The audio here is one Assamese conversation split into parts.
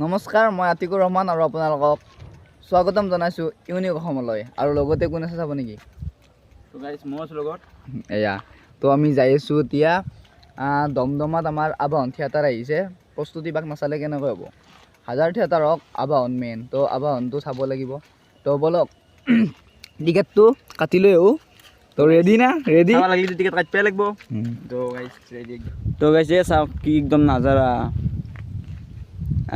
নমস্কাৰ, মই আতিকুৰ ৰহমান আৰু আপোনালোকক স্বাগতম জনাইছোঁ ইউনিক অসমলৈ। আৰু লগতে কোন আছে চাব নেকি? তো গাইজ মই আছোঁ লগত এয়া। তো আমি যাই আছোঁ এতিয়া দমদমাত আমাৰ আবাহন থিয়েটাৰ আহিছে। প্ৰস্তুতি বাক নাচালে কেনেকৈ হ'ব? হাজাৰ থিয়েটাৰ হওক, আবাহন মেইন, তো আবাহনটো চাব লাগিব। তো বলক টিকেটটো কাটি লৈ আহোঁ। তো ৰেডি না? ৰেডি লাগিলে টিকেট কাটিবই লাগিব। তো গাইজ ৰেডি। তো গাইজ এই চাওক কি একদম নাজাৰা।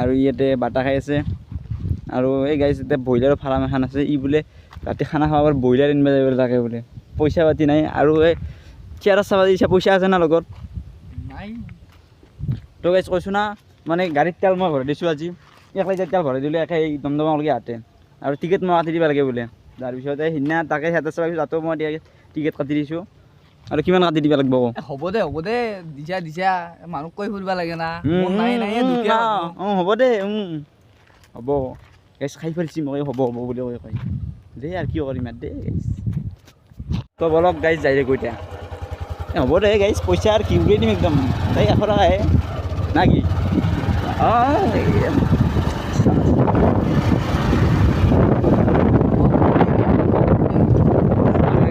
আৰু ইয়াতে বাটা খাই আছে। আৰু এই গাইজ এতিয়া ব্ৰইলাৰৰ ফাৰ্ম এখন আছে। ই বোলে ৰাতি খানা খাবৰ ব্ৰইলাৰ আনিব যাব তাকে বোলে। পইচা পাতি নাই। আৰু এই থিয়েটাৰ চাব দিছে, পইচা আছে না লগত? নাই। তো গাইজ কৈছোঁ না, মানে গাড়ীত তেল মই ভৰাই দিছোঁ আজি। 1 লিটাৰ তেল ভৰাই দিলোঁ একে দমদমালৈকে আহোঁতে। আৰু টিকেট মই কাটি দিব লাগে বোলে। তাৰপিছত সিদিনা তাকে থিয়েটাৰ চাব তাতো মই টিকেট কাটি দিছোঁ। আৰু কিমান কাটি দিব লাগিব? হ'ব দে দিছা মানুহক কৈ ফুৰিব লাগে না। অঁ হ'ব দে। হ'ব গাইজ খাই ফেলছি মই হ'ব বুলি কয় দেই। আৰু কি কৰিম ইয়াত দেই গাইজ। তো বলক গাইজ যাই দে এতিয়া। হ'ব দে গাইজ, পইচা আৰু কি উলিয়াই দিম একদম। তাই 100 টকাহে না কি? অঁ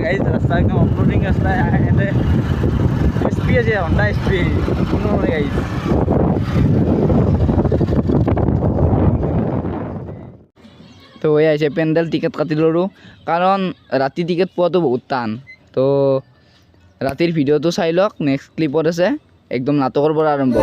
গাইজ ৰাস্তা একদম অফৰোডিং ৰাস্তা। ইয়াতে স্পি আছে, হণ্ডা স্পি কোনো গাইজ। তো এই আহিছে পেণ্ডেল টিকেট কাটি ল'লোঁ, কাৰণ ৰাতি টিকেট পোৱাটো বহুত টান। তো ৰাতিৰ ভিডিঅ'টো চাই লওক, নেক্সট ক্লিপত আছে একদম নাটকৰ পৰা আৰম্ভ।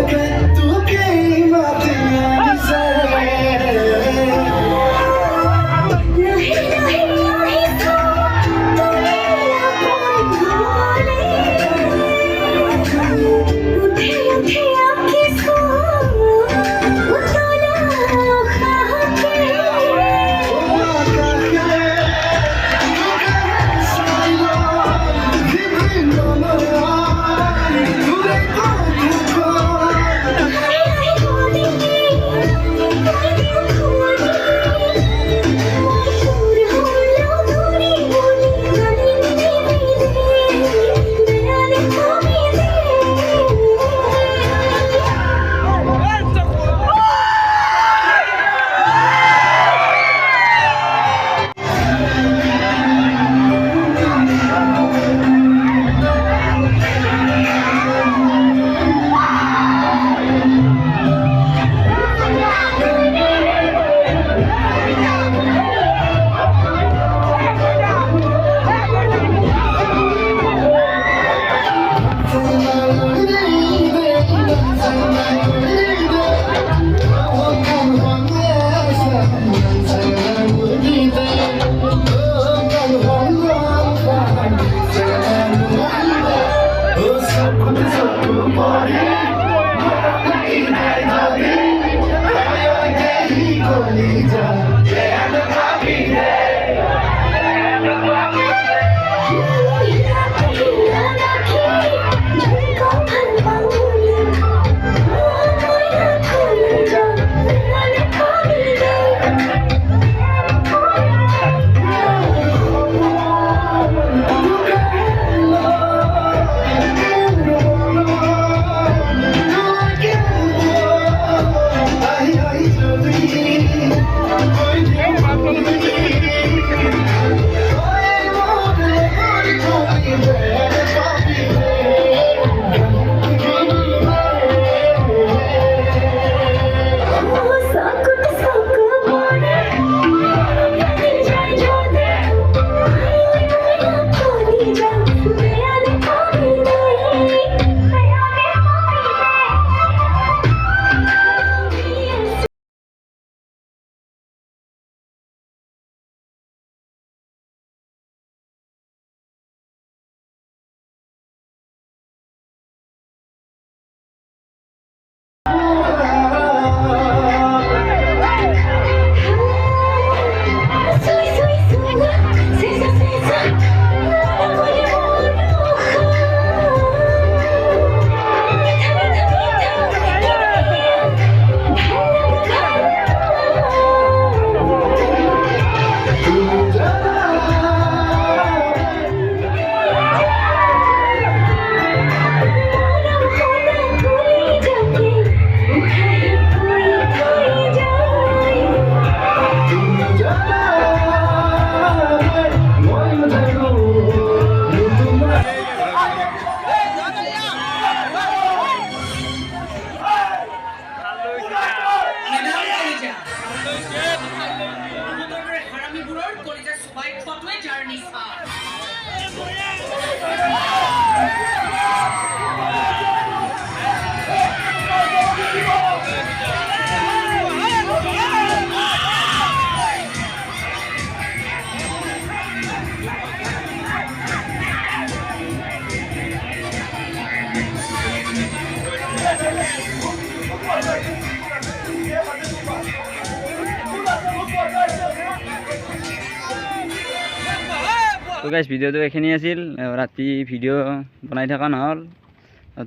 তো গাইজ ভিডিঅ'টো এইখিনি আছিল ৰাতি ভিডিঅ' বনাই থকা নহ'ল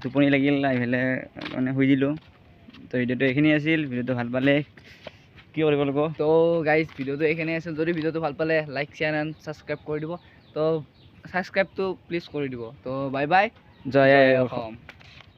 টোপনি লাগিল আহি পেলাই মানে শুই দিলোঁ তো ভিডিঅ'টো এইখিনি আছিল ভিডিঅ'টো ভাল পালে কি কৰিব লাগিব তো গাইজ ভিডিঅ'টো এইখিনি আছিল যদি ভিডিঅ'টো ভাল পালে লাইক শ্বেয়াৰ এণ্ড ছাবস্ক্ৰাইব কৰি দিব তো ছাবস্ক্ৰাইবটো প্লিজ কৰি দিব তো বাই বাই জয় আই অসম।